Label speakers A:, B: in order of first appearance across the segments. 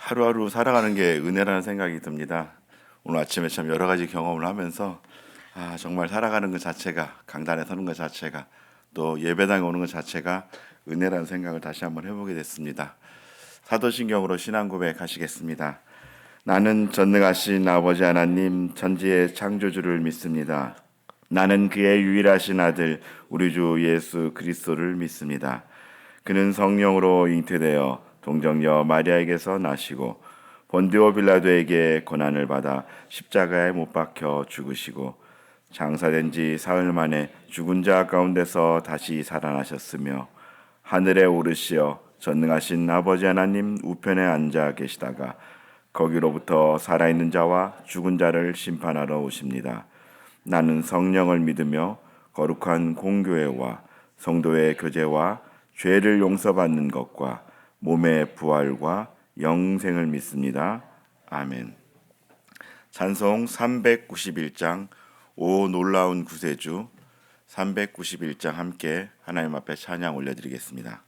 A: 하루하루 살아가는 게 은혜라는 생각이 듭니다. 오늘 아침에 참 여러 가지 경험을 하면서 정말 살아가는 것 자체가, 강단에 서는 것 자체가, 또 예배당에 오는 것 자체가 은혜라는 생각을 다시 한번 해보게 됐습니다. 사도신경으로 신앙 고백하시겠습니다. 나는 전능하신 아버지 하나님 천지의 창조주를 믿습니다. 나는 그의 유일하신 아들 우리 주 예수 그리스도를 믿습니다. 그는 성령으로 잉태되어 동정녀 마리아에게서 나시고 본디오 빌라도에게 고난을 받아 십자가에 못 박혀 죽으시고 장사된 지 사흘 만에 죽은 자 가운데서 다시 살아나셨으며 하늘에 오르시어 전능하신 아버지 하나님 우편에 앉아 계시다가 거기로부터 살아있는 자와 죽은 자를 심판하러 오십니다. 나는 성령을 믿으며 거룩한 공교회와 성도의 교제와 죄를 용서받는 것과 몸의 부활과 영생을 믿습니다. 아멘. 찬송 391장 오 놀라운 구세주 391장 함께 하나님 앞에 찬양 올려드리겠습니다.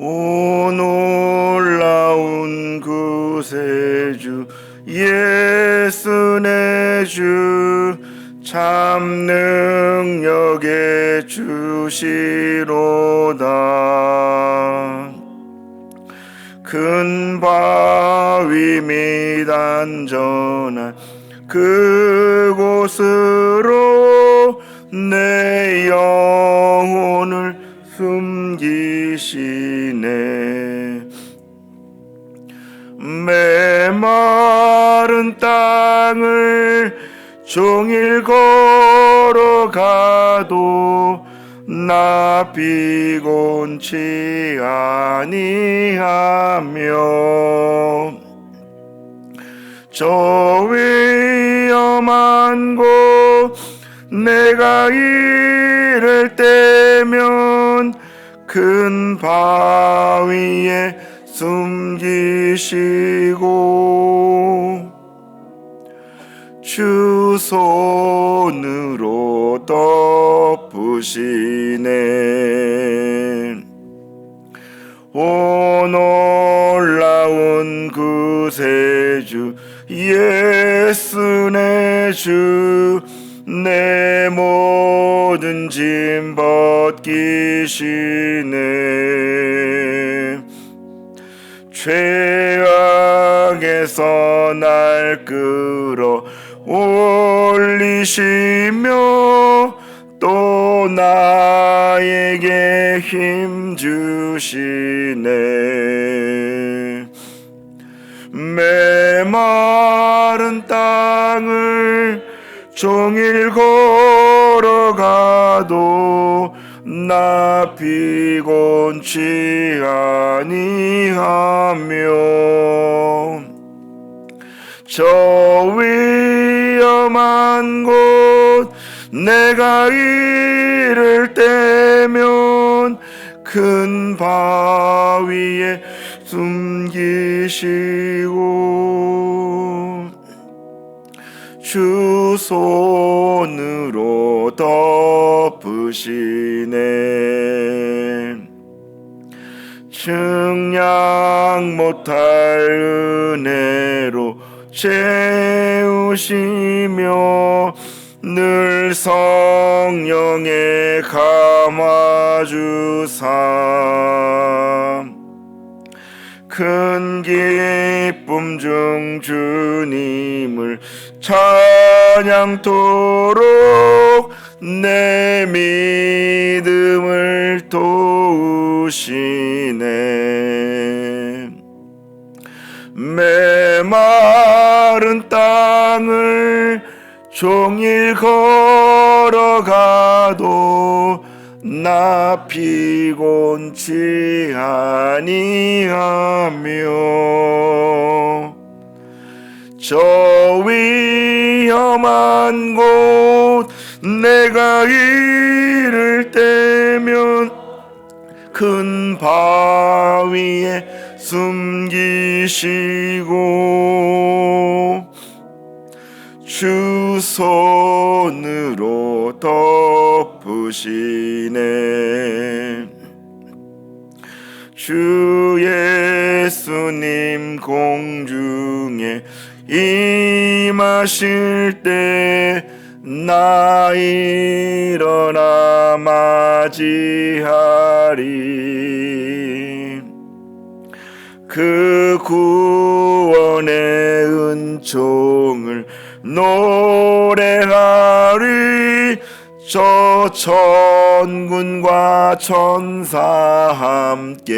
A: 오 놀라운 구세주 예수 내 주 참 능력의 주시로다. 큰 바위 및 안전한 그곳으로 내 영혼을 숨기시네. 메마른 땅을 종일 걸어가도 나 피곤치 아니하며 저 위험한 곳 내가 이를 때면 큰 바위에 숨기시고 주 손으로 덮으시네. 오 놀라운 구세주 예수 내 주 내 모든 짐 벗기시네. 죄악에서 날 끌어 올리시며 또 나에게 힘 주시네. 메마른 땅을 종일 걸어가도 나 피곤치 아니하며 저 위험한 곳 내가 이를 때면 큰 바위에 숨기시고 주 손으로 덮으시네. 측량 못할 은혜로 채우시며 늘 성령에 감아주사 큰 기쁨 중 주님을 찬양토록 내 믿음을 도우시네. 메마른 땅을 종일 걸어가도 나 피곤치 아니하며 저 위험한 곳 내가 이를 때면 큰 바위에 숨기 숨기시고 주 손으로 덮으시네. 주 예수님 공중에 임하실 때 나 일어나 맞이하리. 그 구원의 은총을 노래하리. 저 천군과 천사 함께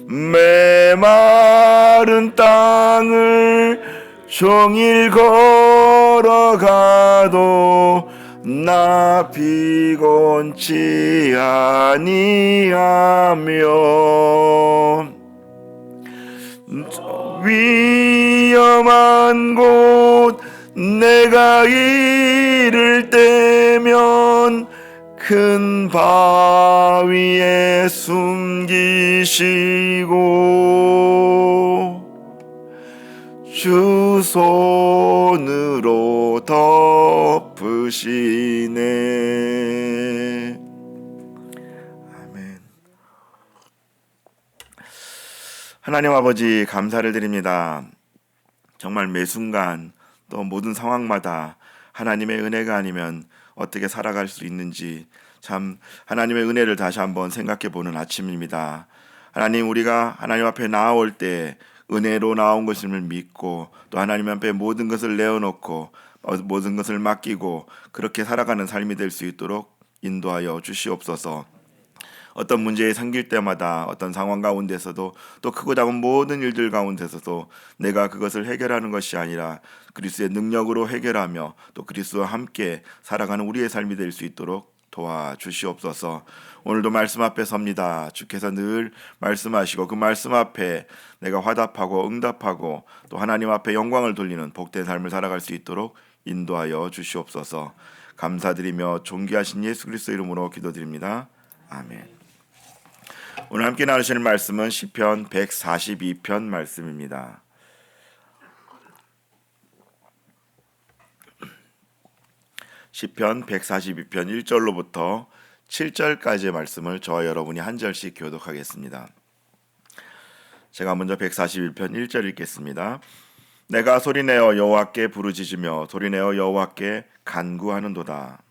A: 메마른 땅을 종일 걸어가도 나 피곤치 아니하며 위험한 곳 내가 이를 때면 큰 바위에 숨기시고 주 손으로 덮으시네. 아멘. 하나님 아버지 감사를 드립니다. 정말 매 순간 또 모든 상황마다 하나님의 은혜가 아니면 어떻게 살아갈 수 있는지 참 하나님의 은혜를 다시 한번 생각해 보는 아침입니다. 하나님, 우리가 하나님 앞에 나올 때 은혜로 나온 것임을 믿고 또 하나님 앞에 모든 것을 내어놓고 모든 것을 맡기고 그렇게 살아가는 삶이 될 수 있도록 인도하여 주시옵소서. 어떤 문제에 생길 때마다 어떤 상황 가운데서도 또 크고 작은 모든 일들 가운데서도 내가 그것을 해결하는 것이 아니라 그리스도의 능력으로 해결하며 또 그리스도와 함께 살아가는 우리의 삶이 될 수 있도록 도와주시옵소서. 오늘도 말씀 앞에 섭니다. 주께서 늘 말씀하시고 그 말씀 앞에 내가 화답하고 응답하고 또 하나님 앞에 영광을 돌리는 복된 삶을 살아갈 수 있도록 인도하여 주시옵소서. 감사드리며 존귀하신 예수 그리스도 이름으로 기도드립니다. 아멘. 오늘 함께 나누시는 말씀은 시편 142편 말씀입니다. 시편 142편 1절로부터 7절까지의 말씀을 저와 여러분이 한 절씩 교독하겠습니다. 제가 먼저 141편 1절 읽겠습니다. 내가 소리내어 여호와께 부르짖으며 소리내어 여호와께 간구하는도다.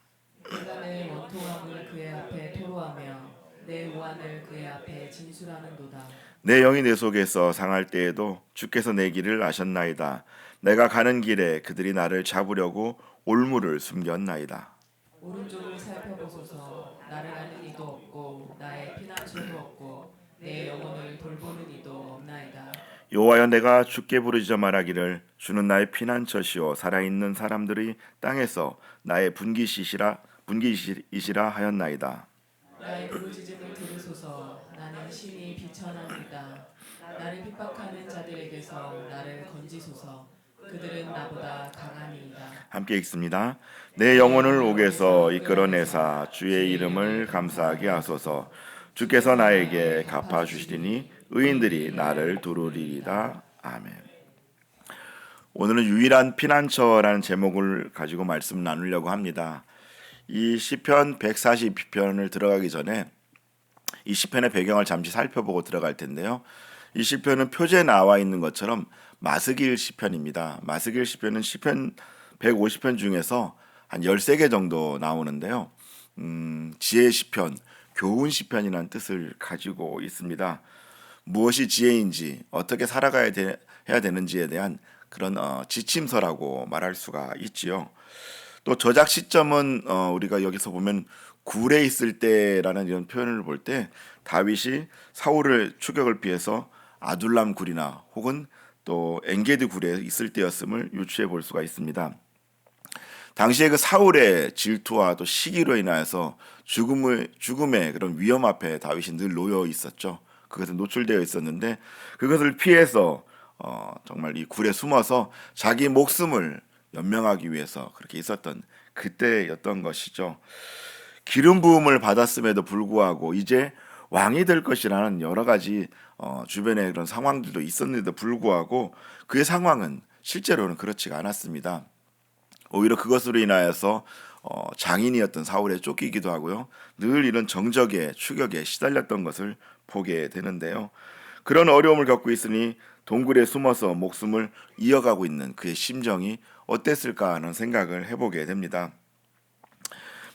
B: 내가 내 원통함을 그의 앞에 토로하며 내 우환을 그의 앞에 진술하는도다.
A: 내 영이 내 속에서 상할 때에도 주께서 내 길을 아셨나이다. 내가 가는 길에 그들이 나를 잡으려고 올무를 숨겼나이다.
B: 오른쪽을 살펴보소서. 나를 아는 이도 없고 나의 피난처도 없고 내 영혼을 돌보는 이도 없나이다.
A: 여호와여, 내가 주께 부르짖어 말하기를 주는 나의 피난처시오 살아있는 사람들이 땅에서 나의 분기이시라 하였나이다.
B: 나의 부르짖음을 들으소서. 나는 심히 비천합니다. 나를 핍박하는 자들에게서 나를 건지소서. 그들은 나보다 강하니이다.
A: 함께 읽습니다. 내 영혼을 옥에서 이끌어내사 주의 이름을 감사하게 하소서. 주께서 나에게 갚아주시리니 의인들이 나를 두루리이다. 아멘. 오늘은 유일한 피난처라는 제목을 가지고 말씀 나누려고 합니다. 이 시편 142편을 들어가기 전에 이 시편의 배경을 잠시 살펴보고 들어갈 텐데요. 이 시편은 표제에 나와 있는 것처럼 마스길 시편입니다. 마스길 시편은 시편 150편 중에서 한 13개 정도 나오는데요. 지혜 시편, 교훈 시편이라는 뜻을 가지고 있습니다. 무엇이 지혜인지, 어떻게 해야 되는지에 대한 그런 지침서라고 말할 수가 있지요. 또 저작 시점은 우리가 여기서 보면 굴에 있을 때라는 이런 표현을 볼 때 다윗이 사울의 추격을 피해서 아둘람 굴이나 혹은 또 엔게디 굴에 있을 때였음을 유추해 볼 수가 있습니다. 당시에 그 사울의 질투와 또 시기로 인하여서 죽음의 그런 위험 앞에 다윗이 늘 놓여 있었죠. 그것은 노출되어 있었는데 그것을 피해서 정말 이 굴에 숨어서 자기 목숨을 연명하기 위해서 그렇게 있었던 그때였던 것이죠. 기름 부음을 받았음에도 불구하고 이제 왕이 될 것이라는 여러 가지 주변에 그런 상황들도 있었는데도 불구하고 그의 상황은 실제로는 그렇지가 않았습니다. 오히려 그것으로 인하여서 장인이었던 사울에 쫓기기도 하고요. 늘 이런 정적에 추격에 시달렸던 것을 보게 되는데요. 그런 어려움을 겪고 있으니 동굴에 숨어서 목숨을 이어가고 있는 그의 심정이 어땠을까 하는 생각을 해보게 됩니다.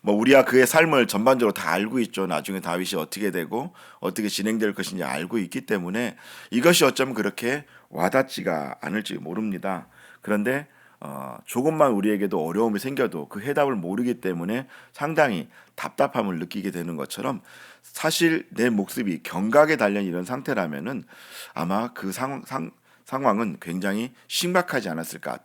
A: 우리야 그의 삶을 전반적으로 다 알고 있죠. 나중에 다윗이 어떻게 되고 어떻게 진행될 것인지 알고 있기 때문에 이것이 어쩌면 그렇게 와닿지가 않을지 모릅니다. 그런데 조금만 우리에게도 어려움이 생겨도 그 해답을 모르기 때문에 상당히 답답함을 느끼게 되는 것처럼 사실 내 목숨이 경각에 달려 이런 상태라면은 아마 그 상황은 굉장히 심각하지 않았을까.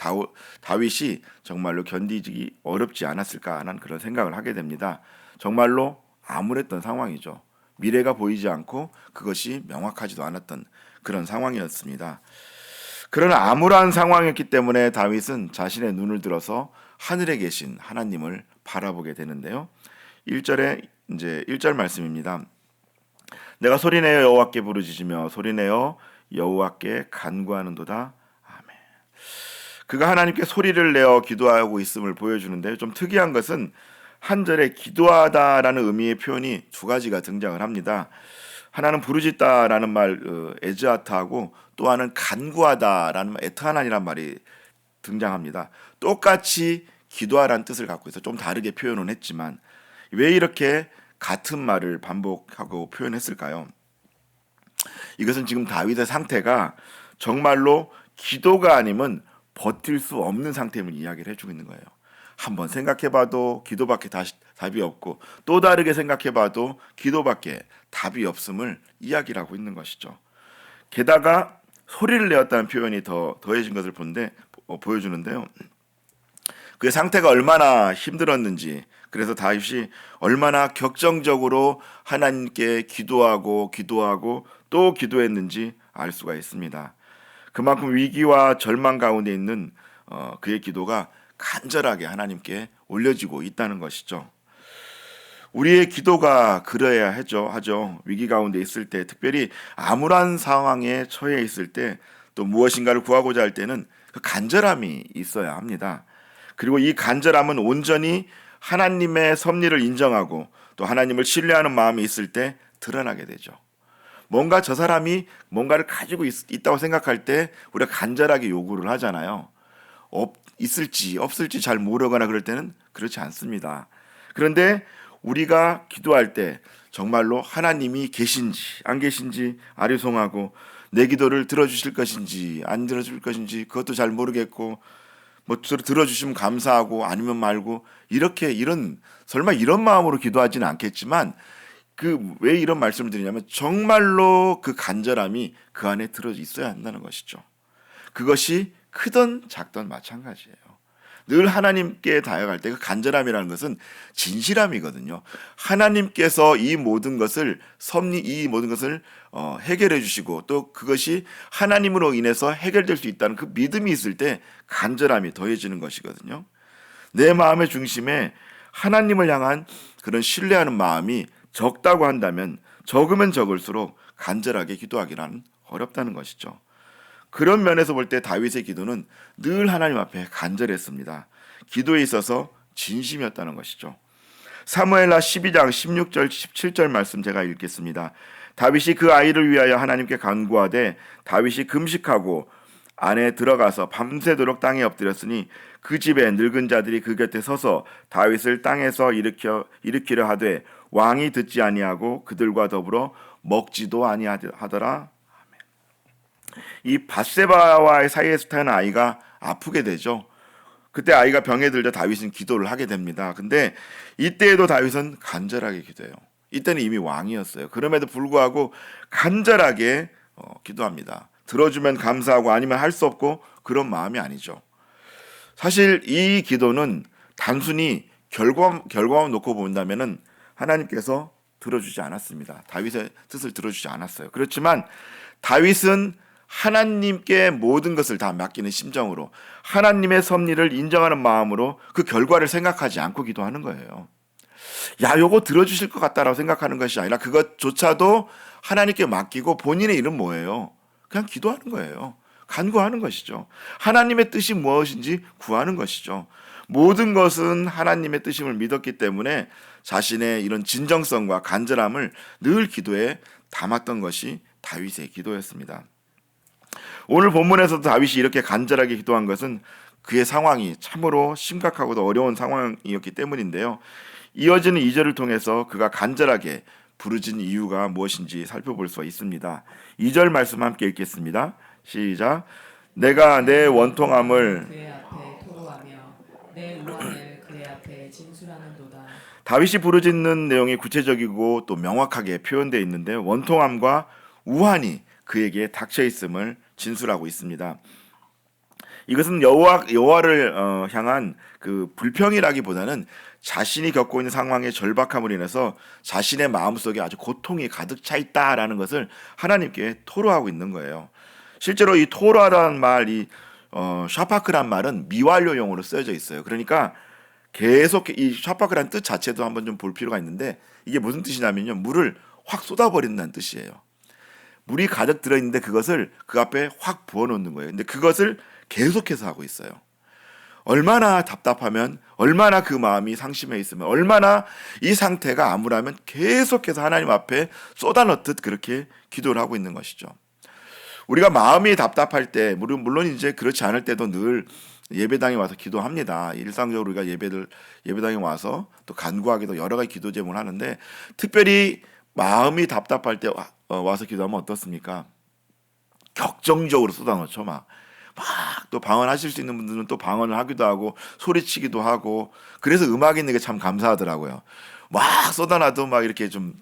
A: 다윗이 정말로 견디기 어렵지 않았을까 하는 그런 생각을 하게 됩니다. 정말로 암울했던 상황이죠. 미래가 보이지 않고 그것이 명확하지도 않았던 그런 상황이었습니다. 그런 암울한 상황이었기 때문에 다윗은 자신의 눈을 들어서 하늘에 계신 하나님을 바라보게 되는데요. 1절에 이제 1절 말씀입니다. 내가 소리내어 여호와께 부르짖으며 소리내어 여호와께 간구하는도다. 아멘. 그가 하나님께 소리를 내어 기도하고 있음을 보여주는데 좀 특이한 것은 한 절에 기도하다라는 의미의 표현이 두 가지가 등장을 합니다. 하나는 부르짖다라는 말 에즈아타하고 또 하나는 간구하다라는 에트하난이라는 말이 등장합니다. 똑같이 기도하라는 뜻을 갖고 있어 좀 다르게 표현은 했지만 왜 이렇게 같은 말을 반복하고 표현했을까요? 이것은 지금 다윗의 상태가 정말로 기도가 아니면 버틸 수 없는 상태임을 이야기를 해주고 있는 거예요. 한번 생각해봐도 기도밖에 답이 없고 또 다르게 생각해봐도 기도밖에 답이 없음을 이야기를 하고 있는 것이죠. 게다가 소리를 내었다는 표현이 더해진 것을 보여주는데요. 그의 상태가 얼마나 힘들었는지, 그래서 다윗이 얼마나 격정적으로 하나님께 기도하고 또 기도했는지 알 수가 있습니다. 그만큼 위기와 절망 가운데 있는 그의 기도가 간절하게 하나님께 올려지고 있다는 것이죠. 우리의 기도가 그래야 하죠. 위기 가운데 있을 때, 특별히 암울한 상황에 처해 있을 때, 또 무엇인가를 구하고자 할 때는 그 간절함이 있어야 합니다. 그리고 이 간절함은 온전히 하나님의 섭리를 인정하고 또 하나님을 신뢰하는 마음이 있을 때 드러나게 되죠. 뭔가 저 사람이 뭔가를 가지고 있다고 생각할 때 우리가 간절하게 요구를 하잖아요. 있을지 없을지 잘 모르거나 그럴 때는 그렇지 않습니다. 그런데 우리가 기도할 때 정말로 하나님이 계신지 안 계신지 아리송하고 내 기도를 들어주실 것인지 안 들어줄 것인지 그것도 잘 모르겠고 들어주시면 감사하고 아니면 말고 설마 이런 마음으로 기도하지는 않겠지만 왜 이런 말씀을 드리냐면 정말로 그 간절함이 그 안에 들어 있어야 한다는 것이죠. 그것이 크든 작든 마찬가지예요. 늘 하나님께 다가갈 때 그 간절함이라는 것은 진실함이거든요. 하나님께서 이 모든 것을 해결해 주시고 또 그것이 하나님으로 인해서 해결될 수 있다는 그 믿음이 있을 때 간절함이 더해지는 것이거든요. 내 마음의 중심에 하나님을 향한 그런 신뢰하는 마음이 적다고 한다면 적으면 적을수록 간절하게 기도하기란 어렵다는 것이죠. 그런 면에서 볼 때 다윗의 기도는 늘 하나님 앞에 간절했습니다. 기도에 있어서 진심이었다는 것이죠. 사무엘하 12장 16절 17절 말씀 제가 읽겠습니다. 다윗이 그 아이를 위하여 하나님께 간구하되 다윗이 금식하고 안에 들어가서 밤새도록 땅에 엎드렸으니 그 집에 늙은 자들이 그 곁에 서서 다윗을 땅에서 일으키려 하되 왕이 듣지 아니하고 그들과 더불어 먹지도 아니하더라. 이 밧세바와의 사이에서 태어난 아이가 아프게 되죠. 그때 아이가 병에 들자 다윗은 기도를 하게 됩니다. 근데 이때에도 다윗은 간절하게 기도해요. 이때는 이미 왕이었어요. 그럼에도 불구하고 간절하게 기도합니다. 들어주면 감사하고 아니면 할 수 없고 그런 마음이 아니죠. 사실 이 기도는 단순히 결과만 놓고 본다면은 하나님께서 들어주지 않았습니다. 다윗의 뜻을 들어주지 않았어요. 그렇지만 다윗은 하나님께 모든 것을 다 맡기는 심정으로 하나님의 섭리를 인정하는 마음으로 그 결과를 생각하지 않고 기도하는 거예요. 야, 요거 들어주실 것 같다라고 생각하는 것이 아니라 그것조차도 하나님께 맡기고 본인의 일은 뭐예요? 그냥 기도하는 거예요. 간구하는 것이죠. 하나님의 뜻이 무엇인지 구하는 것이죠. 모든 것은 하나님의 뜻임을 믿었기 때문에 자신의 이런 진정성과 간절함을 늘 기도에 담았던 것이 다윗의 기도였습니다. 오늘 본문에서도 다윗이 이렇게 간절하게 기도한 것은 그의 상황이 참으로 심각하고도 어려운 상황이었기 때문인데요. 이어지는 2절을 통해서 그가 간절하게 부르짖은 이유가 무엇인지 살펴볼 수가 있습니다. 2절 말씀 함께 읽겠습니다. 시작. 내가 내 원통함을
B: 그의 앞에 토로하며 내 우환을 그의 앞에 진술하는도다.
A: 다윗이 부르짖는 내용이 구체적이고 또 명확하게 표현되어 있는데 원통함과 우환이 그에게 닥쳐 있음을 진술하고 있습니다. 이것은 여호와를 향한 그 불평이라기보다는 자신이 겪고 있는 상황의 절박함으로 인해서 자신의 마음속에 아주 고통이 가득 차 있다라는 것을 하나님께 토로하고 있는 거예요. 실제로 이 토로하라는 말, 이 샤파크란 말은 미완료용어로 쓰여져 있어요. 그러니까 계속 이 샤파크란 뜻 자체도 한번 좀 볼 필요가 있는데 이게 무슨 뜻이냐면요, 물을 확 쏟아버린다는 뜻이에요. 물이 가득 들어있는데 그것을 그 앞에 확 부어놓는 거예요. 근데 그것을 계속해서 하고 있어요. 얼마나 답답하면, 얼마나 그 마음이 상심해 있으면, 얼마나 이 상태가 암울하면 계속해서 하나님 앞에 쏟아넣듯 그렇게 기도를 하고 있는 것이죠. 우리가 마음이 답답할 때, 물론 이제 그렇지 않을 때도 늘 예배당에 와서 기도합니다. 일상적으로 우리가 예배당에 와서 또 간구하기도 여러 가지 기도 제목을 하는데, 특별히 마음이 답답할 때 와서 기도하면 어떻습니까? 격정적으로 쏟아놓죠. 막 또 방언하실 수 있는 분들은 또 방언을 하기도 하고 소리치기도 하고, 그래서 음악이 있는 게 참 감사하더라고요. 막 쏟아놔도 막 이렇게 좀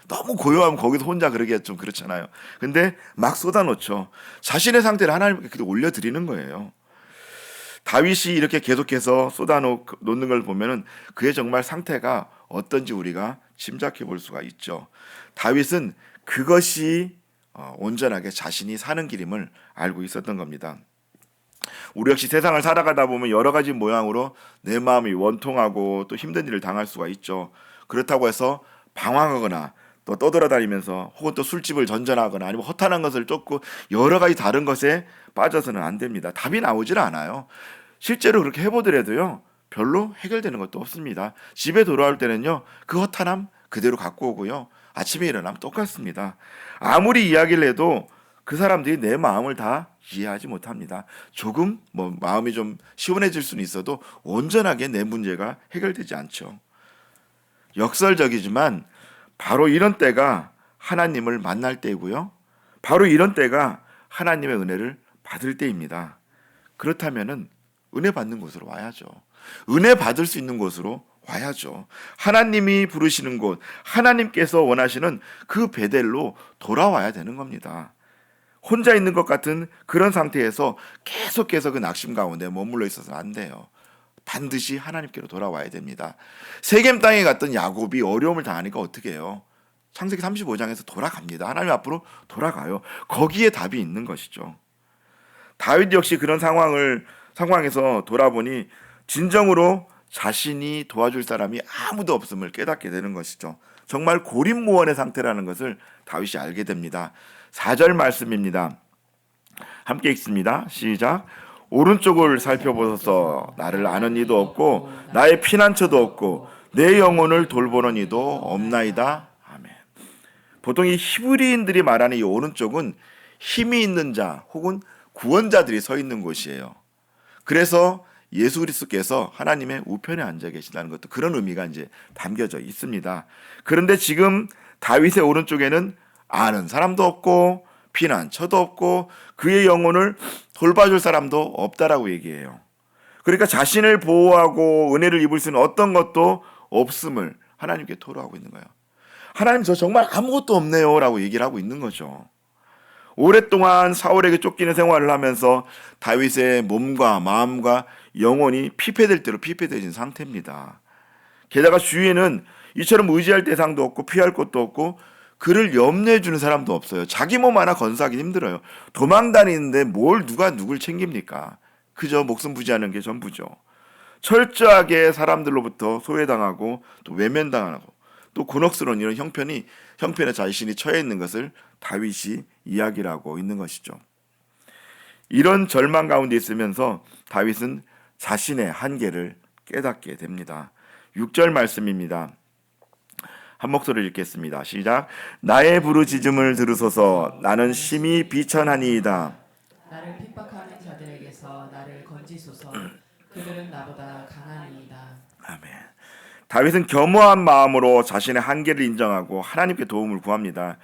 A: 너무 고요하면 거기서 혼자 그러기가 좀 그렇잖아요. 근데 막 쏟아놓죠. 자신의 상태를 하나님께 올려드리는 거예요. 다윗이 이렇게 계속해서 쏟아놓는 걸 보면은 그의 정말 상태가 어떤지 우리가 짐작해 볼 수가 있죠. 다윗은 그것이 온전하게 자신이 사는 길임을 알고 있었던 겁니다. 우리 역시 세상을 살아가다 보면 여러 가지 모양으로 내 마음이 원통하고 또 힘든 일을 당할 수가 있죠. 그렇다고 해서 방황하거나 또 떠돌아다니면서 혹은 또 술집을 전전하거나 아니면 허탄한 것을 쫓고 여러 가지 다른 것에 빠져서는 안 됩니다. 답이 나오질 않아요. 실제로 그렇게 해보더라도요, 별로 해결되는 것도 없습니다. 집에 돌아올 때는요, 그 허탄함 그대로 갖고 오고요, 아침에 일어나면 똑같습니다. 아무리 이야기를 해도 그 사람들이 내 마음을 다 이해하지 못합니다. 조금 마음이 좀 시원해질 수는 있어도 온전하게 내 문제가 해결되지 않죠. 역설적이지만 바로 이런 때가 하나님을 만날 때이고요, 바로 이런 때가 하나님의 은혜를 받을 때입니다. 그렇다면은 은혜 받는 곳으로 와야죠. 은혜 받을 수 있는 곳으로 와야죠. 하나님이 부르시는 곳, 하나님께서 원하시는 그 베델로 돌아와야 되는 겁니다. 혼자 있는 것 같은 그런 상태에서 계속해서 그 낙심 가운데 머물러 있어서는 안 돼요. 반드시 하나님께로 돌아와야 됩니다. 세겜 땅에 갔던 야곱이 어려움을 당하니까 어떻게 해요? 창세기 35장에서 돌아갑니다. 하나님 앞으로 돌아가요. 거기에 답이 있는 것이죠. 다윗 역시 그런 상황에서 돌아보니 진정으로 자신이 도와줄 사람이 아무도 없음을 깨닫게 되는 것이죠. 정말 고립무원의 상태라는 것을 다윗이 알게 됩니다. 4절 말씀입니다. 함께 읽습니다. 시작. 오른쪽을 살펴보소서. 나를 아는 이도 없고 나의 피난처도 없고 내 영혼을 돌보는 이도 없나이다. 아멘. 보통 이 히브리인들이 말하는 이 오른쪽은 힘이 있는 자 혹은 구원자들이 서 있는 곳이에요. 그래서 예수 그리스도께서 하나님의 우편에 앉아 계신다는 것도 그런 의미가 이제 담겨져 있습니다. 그런데 지금 다윗의 오른쪽에는 아는 사람도 없고 피난처도 없고 그의 영혼을 돌봐줄 사람도 없다라고 얘기해요. 그러니까 자신을 보호하고 은혜를 입을 수 있는 어떤 것도 없음을 하나님께 토로하고 있는 거예요. 하나님, 저 정말 아무것도 없네요 라고 얘기를 하고 있는 거죠. 오랫동안 사울에게 쫓기는 생활을 하면서 다윗의 몸과 마음과 영혼이 피폐될 대로 피폐되어진 상태입니다. 게다가 주위에는 이처럼 의지할 대상도 없고 피할 곳도 없고 그를 염려해 주는 사람도 없어요. 자기 몸 하나 건사하기 힘들어요. 도망 다니는데 뭘 누가 누굴 챙깁니까? 그저 목숨 부지하는 게 전부죠. 철저하게 사람들로부터 소외당하고 또 외면당하고 또 곤혹스러운 이런 형편에 자신이 처해 있는 것을 다윗이 이야기를 하고 있는 것이죠. 이런 절망 가운데 있으면서 다윗은 자신의 한계를 깨닫게 됩니다. 6절 말씀입니다. 한 목소리를 읽겠습니다. 시작. 나의 부르짖음을 들으소서. 나는 심히 비천하니이다.
B: 나를 핍박하는 자들에게서 나를 건지소서. 그들은 나보다 강하니이다.
A: 아멘. 다윗은 겸허한 마음으로 자신의 한계를 인정하고 하나님께 도움을 구합니다.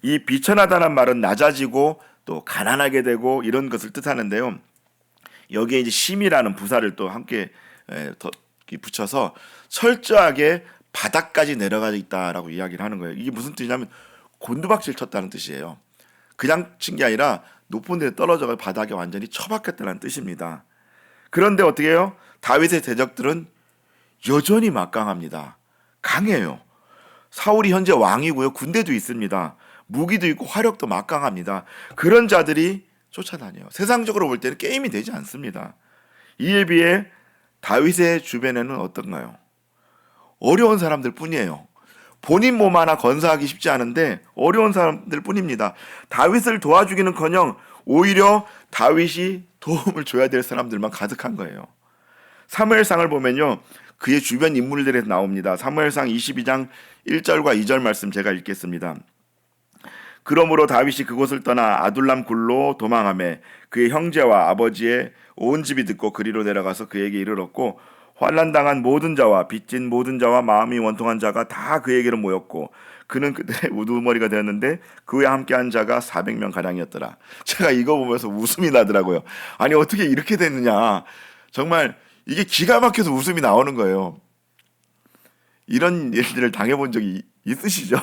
A: 이 비천하다는 말은 낮아지고 또 가난하게 되고 이런 것을 뜻하는데요. 여기에 이제 심이라는 부사를 또 함께 붙여서 철저하게 바닥까지 내려가 있다라고 이야기를 하는 거예요. 이게 무슨 뜻이냐면 곤두박질 쳤다는 뜻이에요. 그냥 친 게 아니라 높은 데 떨어져 바닥에 완전히 처박혔다는 뜻입니다. 그런데 어떻게 해요? 다윗의 대적들은 여전히 막강합니다. 강해요. 사울이 현재 왕이고요. 군대도 있습니다. 무기도 있고 화력도 막강합니다. 그런 자들이 쫓아다녀요. 세상적으로 볼 때는 게임이 되지 않습니다. 이에 비해 다윗의 주변에는 어떤가요? 어려운 사람들 뿐이에요. 본인 몸 하나 건사하기 쉽지 않은데 어려운 사람들 뿐입니다. 다윗을 도와주기는커녕 오히려 다윗이 도움을 줘야 될 사람들만 가득한 거예요. 사무엘상을 보면요. 그의 주변 인물들에서 나옵니다. 사무엘상 22장 1절과 2절 말씀 제가 읽겠습니다. 그러므로 다윗이 그곳을 떠나 아둘람 굴로 도망하매 그의 형제와 아버지의 온 집이 듣고 그리로 내려가서 그에게 이르렀고 환난당한 모든 자와 빚진 모든 자와 마음이 원통한 자가 다 그에게로 모였고 그는 그들의 우두머리가 되었는데 그와 함께한 자가 400명 가량이었더라. 제가 이거 보면서 웃음이 나더라고요. 아니 어떻게 이렇게 됐느냐. 정말 이게 기가 막혀서 웃음이 나오는 거예요. 이런 일들을 당해본 적이 있으시죠?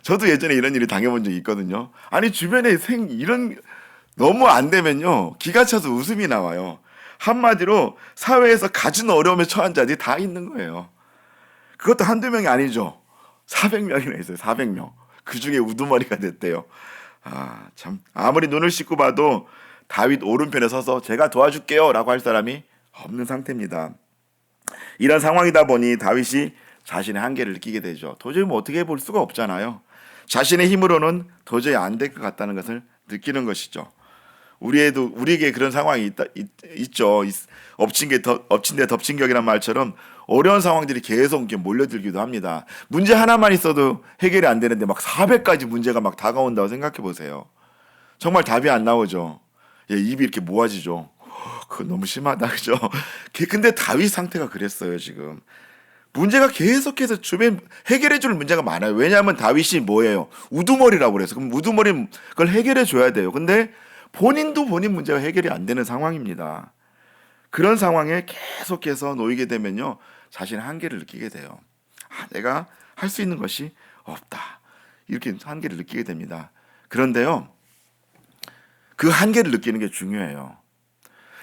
A: 저도 예전에 이런 일을 당해본 적이 있거든요. 아니 주변에 이런 너무 안 되면요 기가 차서 웃음이 나와요. 한마디로 사회에서 가진 어려움에 처한 자들이 다 있는 거예요. 그것도 한두 명이 아니죠. 400명이나 있어요. 400명. 그중에 우두머리가 됐대요. 참 아무리 눈을 씻고 봐도 다윗 오른편에 서서 제가 도와줄게요 라고 할 사람이 없는 상태입니다. 이런 상황이다 보니 다윗이 자신의 한계를 느끼게 되죠. 도저히 어떻게 해볼 수가 없잖아요. 자신의 힘으로는 도저히 안 될 것 같다는 것을 느끼는 것이죠. 우리에게 그런 상황이 있죠. 엎친 데 덮친 격이란 말처럼 어려운 상황들이 계속 이렇게 몰려들기도 합니다. 문제 하나만 있어도 해결이 안 되는데 막 400가지 문제가 막 다가온다고 생각해 보세요. 정말 답이 안 나오죠. 입이 이렇게 모아지죠. 그거 너무 심하다, 그죠? 근데 다윗 상태가 그랬어요, 지금. 문제가 계속해서 주변 해결해 줄 문제가 많아요. 왜냐하면 다윗이 뭐예요? 우두머리라고 그래서. 그럼 우두머리 그걸 해결해 줘야 돼요. 근데 본인도 본인 문제가 해결이 안 되는 상황입니다. 그런 상황에 계속해서 놓이게 되면요. 자신의 한계를 느끼게 돼요. 내가 할 수 있는 것이 없다. 이렇게 한계를 느끼게 됩니다. 그런데요. 그 한계를 느끼는 게 중요해요.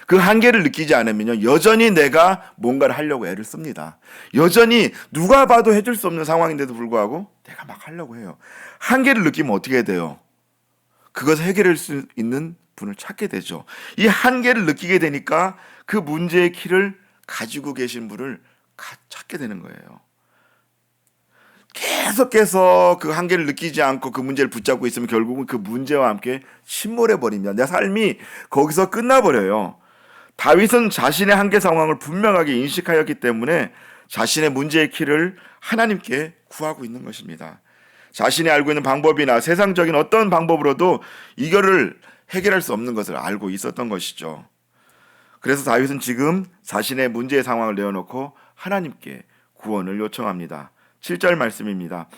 A: 그 한계를 느끼지 않으면요. 여전히 내가 뭔가를 하려고 애를 씁니다. 여전히 누가 봐도 해줄 수 없는 상황인데도 불구하고 내가 막 하려고 해요. 한계를 느끼면 어떻게 돼요? 그것을 해결할 수 있는 분을 찾게 되죠. 이 한계를 느끼게 되니까 그 문제의 키를 가지고 계신 분을 찾게 되는 거예요. 계속해서 그 한계를 느끼지 않고 그 문제를 붙잡고 있으면 결국은 그 문제와 함께 침몰해 버립니다. 내 삶이 거기서 끝나버려요. 다윗은 자신의 한계 상황을 분명하게 인식하였기 때문에 자신의 문제의 키를 하나님께 구하고 있는 것입니다. 자신이 알고 있는 방법이나 세상적인 어떤 방법으로도 이거를 해결할 수 없는 것을 알고 있었던 것이죠. 그래서 다윗은 지금 자신의 문제의 상황을 내어놓고 하나님께 구원을 요청합니다. 7절 말씀입니다.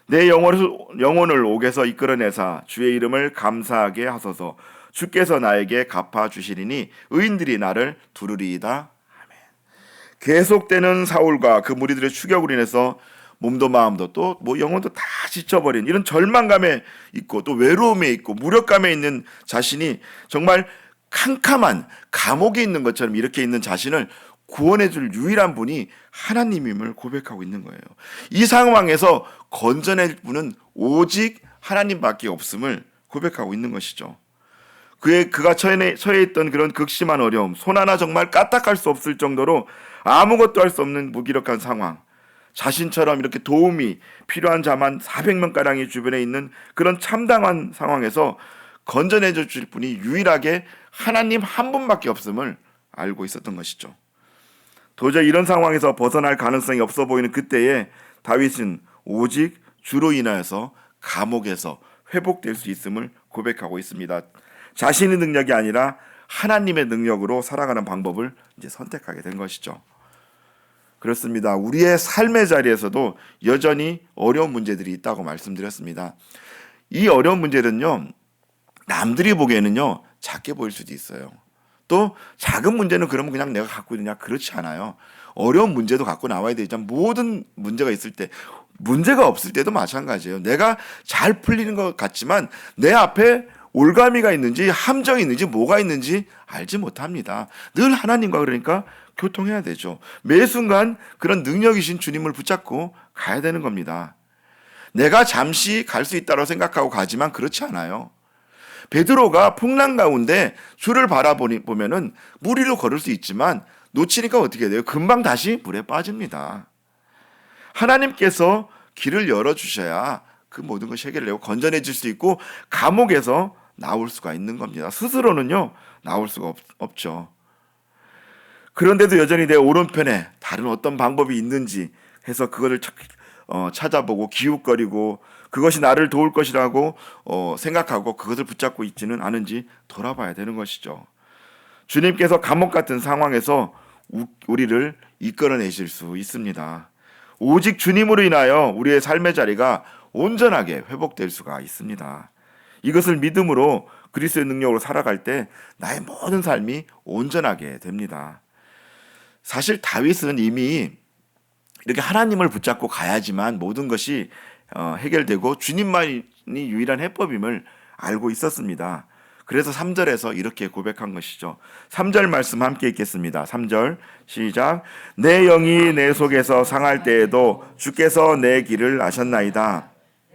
A: 내 영혼을 옥에서 이끌어내사 주의 이름을 감사하게 하소서. 주께서 나에게 갚아주시리니 의인들이 나를 두르리이다. 아멘. 계속되는 사울과 그 무리들의 추격으로 인해서 몸도 마음도 또 영혼도 다 지쳐버린 이런 절망감에 있고 또 외로움에 있고 무력감에 있는 자신이 정말 캄캄한 감옥에 있는 것처럼 이렇게 있는 자신을 구원해 줄 유일한 분이 하나님임을 고백하고 있는 거예요. 이 상황에서 건져낼 분은 오직 하나님밖에 없음을 고백하고 있는 것이죠. 그가 처해 있던 그런 극심한 어려움, 손 하나 정말 까딱할 수 없을 정도로 아무것도 할 수 없는 무기력한 상황, 자신처럼 이렇게 도움이 필요한 자만 400명가량이 주변에 있는 그런 참담한 상황에서 건져내줘 줄 분이 유일하게 하나님 한 분밖에 없음을 알고 있었던 것이죠. 도저히 이런 상황에서 벗어날 가능성이 없어 보이는 그때에 다윗은 오직 주로 인하여서 감옥에서 회복될 수 있음을 고백하고 있습니다. 자신의 능력이 아니라 하나님의 능력으로 살아가는 방법을 이제 선택하게 된 것이죠. 그렇습니다. 우리의 삶의 자리에서도 여전히 어려운 문제들이 있다고 말씀드렸습니다. 이 어려운 문제는요, 남들이 보기에는요, 작게 보일 수도 있어요. 또 작은 문제는 그러면 그냥 내가 갖고 있느냐, 그렇지 않아요. 어려운 문제도 갖고 나와야 되지만 모든 문제가 있을 때, 문제가 없을 때도 마찬가지예요. 내가 잘 풀리는 것 같지만 내 앞에 올가미가 있는지 함정이 있는지 뭐가 있는지 알지 못합니다. 늘 하나님과 그러니까 교통해야 되죠. 매 순간 그런 능력이신 주님을 붙잡고 가야 되는 겁니다. 내가 잠시 갈 수 있다고 생각하고 가지만 그렇지 않아요. 베드로가 풍랑 가운데 주를 바라보면은 물 위로 걸을 수 있지만 놓치니까 어떻게 돼요? 금방 다시 물에 빠집니다. 하나님께서 길을 열어주셔야 그 모든 것이 해결되고 건져내질 수 있고 감옥에서 나올 수가 있는 겁니다. 스스로는요, 나올 수가 없죠. 그런데도 여전히 내 오른편에 다른 어떤 방법이 있는지 해서 그거를 찾아보고 기웃거리고 그것이 나를 도울 것이라고 생각하고 그것을 붙잡고 있지는 않은지 돌아봐야 되는 것이죠. 주님께서 감옥 같은 상황에서 우리를 이끌어내실 수 있습니다. 오직 주님으로 인하여 우리의 삶의 자리가 온전하게 회복될 수가 있습니다. 이것을 믿음으로 그리스도의 능력으로 살아갈 때 나의 모든 삶이 온전하게 됩니다. 사실 다윗은 이미 이렇게 하나님을 붙잡고 가야지만 모든 것이 해결되고 주님만이 유일한 해법임을 알고 있었습니다. 그래서 3절에서 이렇게 고백한 것이죠. 3절 말씀 함께 읽겠습니다. 3절 시작. 내 영이 내 속에서 상할 때에도 주께서 내 길을 아셨나이다.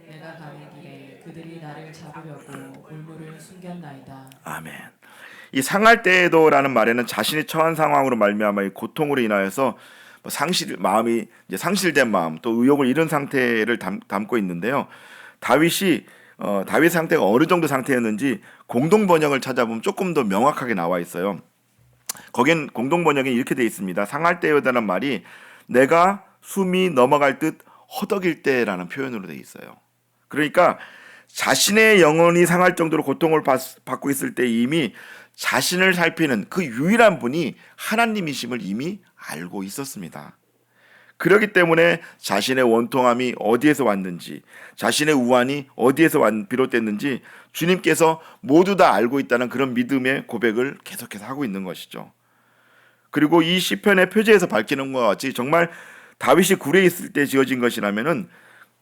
B: 내가 가는 길에 그들이 나를 잡으려고 골무를 숨겼나이다.
A: 아멘. 이 상할 때에도라는 말에는 자신이 처한 상황으로 말미암아 이 고통으로 인하여서 마음이 이제 상실된 마음, 또 의욕을 잃은 상태를 담고 있는데요. 다윗 상태가 어느 정도 상태였는지 공동 번역을 찾아보면 조금 더 명확하게 나와 있어요. 거긴 공동 번역에 이렇게 되어 있습니다. 상할 때에라는 말이 내가 숨이 넘어갈 듯 허덕일 때라는 표현으로 되어 있어요. 그러니까 자신의 영혼이 상할 정도로 고통을 받고 있을 때 이미 자신을 살피는 그 유일한 분이 하나님이심을 이미 알고 있었습니다. 그렇기 때문에 자신의 원통함이 어디에서 왔는지, 자신의 우환이 어디에서 비롯됐는지 주님께서 모두 다 알고 있다는 그런 믿음의 고백을 계속해서 하고 있는 것이죠. 그리고 이 시편의 표제에서 밝히는 것과 같이 정말 다윗이 굴에 있을 때 지어진 것이라면은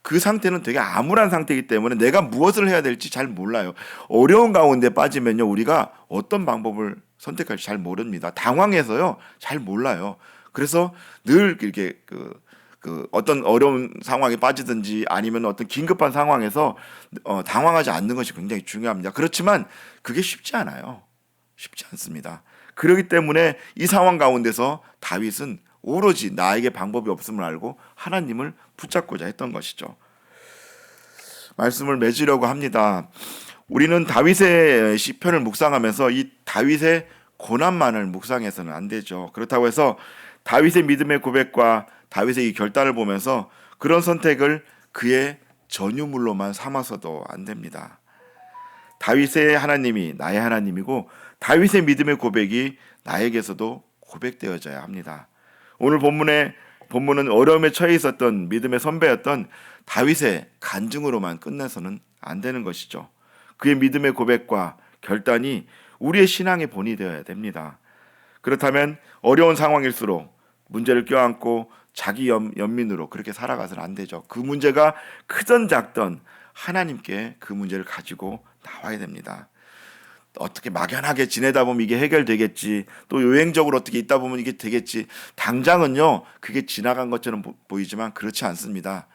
A: 그 상태는 되게 암울한 상태이기 때문에 내가 무엇을 해야 될지 잘 몰라요. 어려운 가운데 빠지면요, 우리가 어떤 방법을 선택할지 잘 모릅니다. 당황해서요, 잘 몰라요. 그래서 늘 이렇게 어떤 어려운 상황에 빠지든지 아니면 어떤 긴급한 상황에서 당황하지 않는 것이 굉장히 중요합니다. 그렇지만 그게 쉽지 않아요. 쉽지 않습니다. 그렇기 때문에 이 상황 가운데서 다윗은 오로지 나에게 방법이 없음을 알고 하나님을 붙잡고자 했던 것이죠. 말씀을 맺으려고 합니다. 우리는 다윗의 시편을 묵상하면서 이 다윗의 고난만을 묵상해서는 안 되죠. 그렇다고 해서 다윗의 믿음의 고백과 다윗의 이 결단을 보면서 그런 선택을 그의 전유물로만 삼아서도 안 됩니다. 다윗의 하나님이 나의 하나님이고 다윗의 믿음의 고백이 나에게서도 고백되어져야 합니다. 오늘 본문은 어려움에 처해 있었던 믿음의 선배였던 다윗의 간증으로만 끝내서는 안 되는 것이죠. 그의 믿음의 고백과 결단이 우리의 신앙의 본이 되어야 됩니다. 그렇다면 어려운 상황일수록 문제를 껴안고 자기 연민으로 그렇게 살아가서는 안 되죠. 그 문제가 크든 작든 하나님께 그 문제를 가지고 나와야 됩니다. 어떻게 막연하게 지내다 보면 이게 해결되겠지, 또 여행적으로 어떻게 있다 보면 이게 되겠지, 당장은요 그게 지나간 것처럼 보이지만 그렇지 않습니다.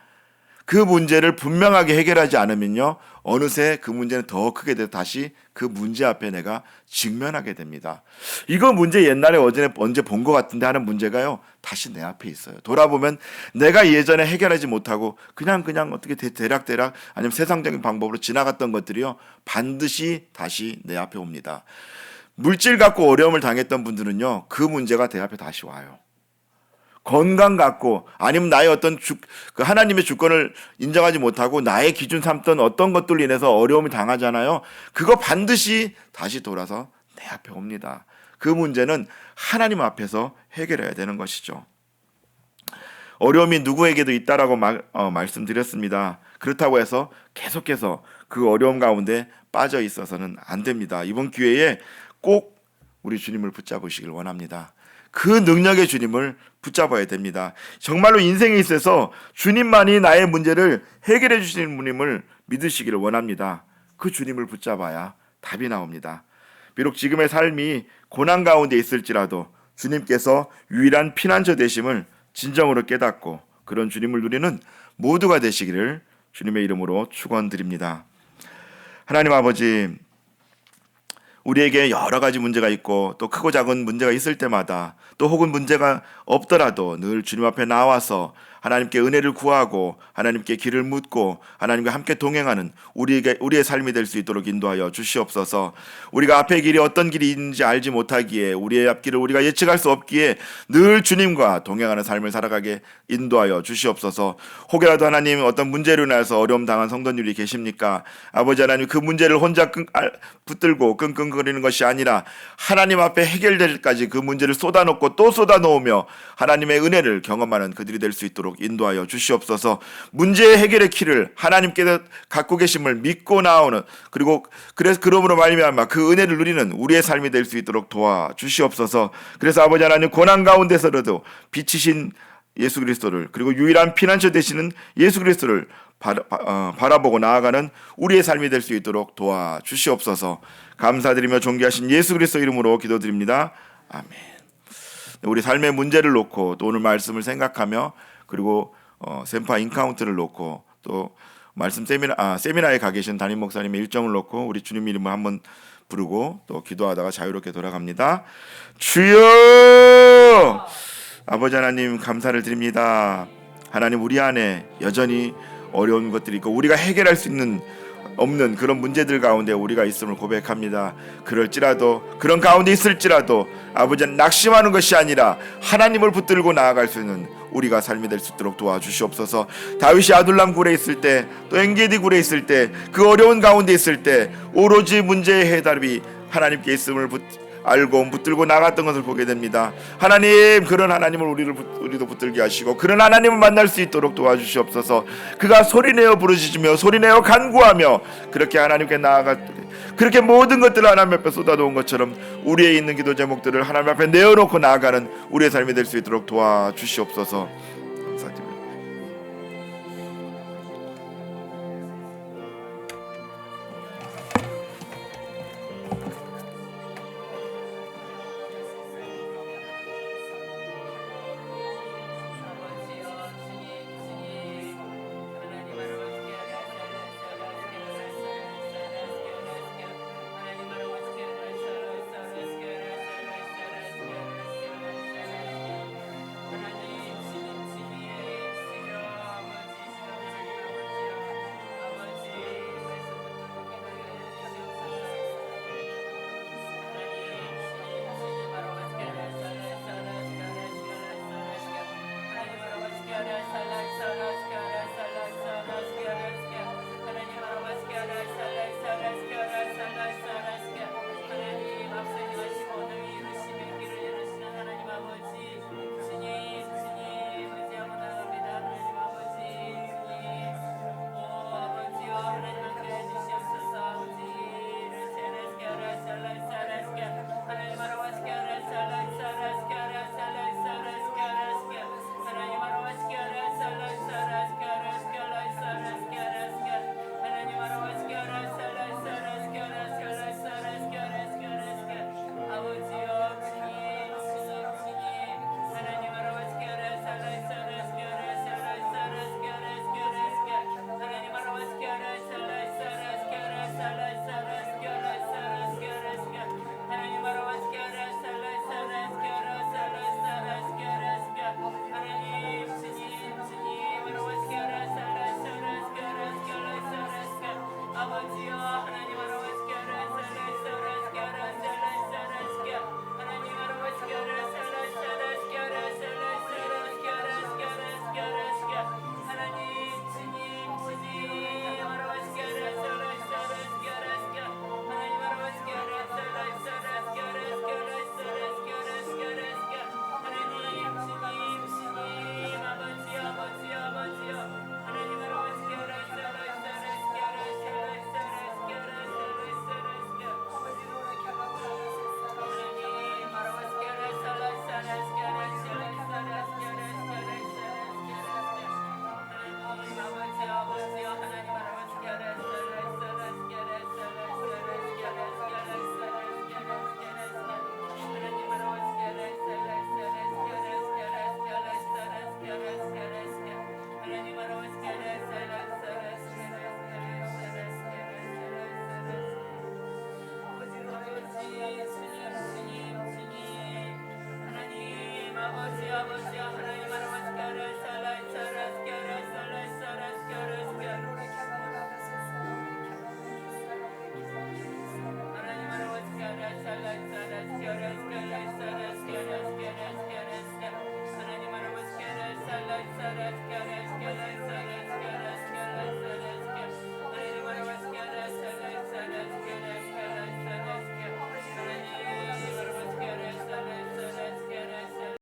A: 그 문제를 분명하게 해결하지 않으면요, 어느새 그 문제는 더 크게 돼서 다시 그 문제 앞에 내가 직면하게 됩니다. 이거 문제 옛날에 언제 본 것 같은데 하는 문제가요, 다시 내 앞에 있어요. 돌아보면 내가 예전에 해결하지 못하고 그냥 어떻게 대략 아니면 세상적인 방법으로 지나갔던 것들이요, 반드시 다시 내 앞에 옵니다. 물질 갖고 어려움을 당했던 분들은요, 그 문제가 내 앞에 다시 와요. 건강 갖고 아니면 나의 어떤 그 하나님의 주권을 인정하지 못하고 나의 기준 삼던 어떤 것들로 인해서 어려움이 당하잖아요. 그거 반드시 다시 돌아서 내 앞에 옵니다. 그 문제는 하나님 앞에서 해결해야 되는 것이죠. 어려움이 누구에게도 있다라고 말씀드렸습니다. 그렇다고 해서 계속해서 그 어려움 가운데 빠져 있어서는 안 됩니다. 이번 기회에 꼭 우리 주님을 붙잡으시길 원합니다. 그 능력의 주님을 붙잡아야 됩니다. 정말로 인생에 있어서 주님만이 나의 문제를 해결해 주시는 분임을 믿으시기를 원합니다. 그 주님을 붙잡아야 답이 나옵니다. 비록 지금의 삶이 고난 가운데 있을지라도 주님께서 유일한 피난처 되심을 진정으로 깨닫고 그런 주님을 누리는 모두가 되시기를 주님의 이름으로 축원드립니다. 하나님 아버지, 우리에게 여러 가지 문제가 있고 또 크고 작은 문제가 있을 때마다 또 혹은 문제가 없더라도 늘 주님 앞에 나와서 하나님께 은혜를 구하고 하나님께 길을 묻고 하나님과 함께 동행하는 우리의 삶이 될 수 있도록 인도하여 주시옵소서. 우리가 앞의 길이 어떤 길이 있는지 알지 못하기에 우리의 앞길을 우리가 예측할 수 없기에 늘 주님과 동행하는 삶을 살아가게 인도하여 주시옵소서. 혹여라도 하나님 어떤 문제로 인해서 어려움 당한 성도님들이 계십니까? 아버지 하나님, 그 문제를 혼자 붙들고 끙끙거리는 것이 아니라 하나님 앞에 해결될 때까지 그 문제를 쏟아놓고 또 쏟아놓으며 하나님의 은혜를 경험하는 그들이 될 수 있도록 인도하여 주시옵소서. 문제의 해결의 키를 하나님께서 갖고 계심을 믿고 나오는, 그리고 그러므로 말미암아 그 은혜를 누리는 우리의 삶이 될 수 있도록 도와주시옵소서. 그래서 아버지 하나님, 고난 가운데서라도 빛이신 예수 그리스도를, 그리고 유일한 피난처 되시는 예수 그리스도를 바라보고 나아가는 우리의 삶이 될 수 있도록 도와주시옵소서. 감사드리며 존귀하신 예수 그리스도 이름으로 기도드립니다. 아멘. 우리 삶의 문제를 놓고 또 오늘 말씀을 생각하며, 그리고 샘파 인카운트를 놓고 또 말씀 세미나에 가 계신 담임 목사님의 일정을 놓고 우리 주님 이름을 한번 부르고 또 기도하다가 자유롭게 돌아갑니다. 주여! 아버지 하나님, 감사를 드립니다. 하나님, 우리 안에 여전히 어려운 것들이 있고 우리가 해결할 수 없는 그런 문제들 가운데 우리가 있음을 고백합니다. 그럴지라도, 그런 가운데 있을지라도 아버지는 낙심하는 것이 아니라 하나님을 붙들고 나아갈 수 있는 우리가 삶이 될 수 있도록 도와주시옵소서. 다윗이 아둘람 굴에 있을 때, 또 엔게디 굴에 있을 때, 그 어려운 가운데 있을 때 오로지 문제의 해답이 하나님께 있음을 알고 붙들고 나갔던 것을 보게 됩니다. 하나님, 그런 하나님을 우리도 붙들게 하시고 그런 하나님을 만날 수 있도록 도와주시옵소서. 그가 소리내어 부르짖으며 소리내어 간구하며 그렇게 하나님께 그렇게 모든 것들을 하나님 앞에 쏟아놓은 것처럼 우리의 있는 기도 제목들을 하나님 앞에 내어놓고 나아가는 우리의 삶이 될 수 있도록 도와주시옵소서.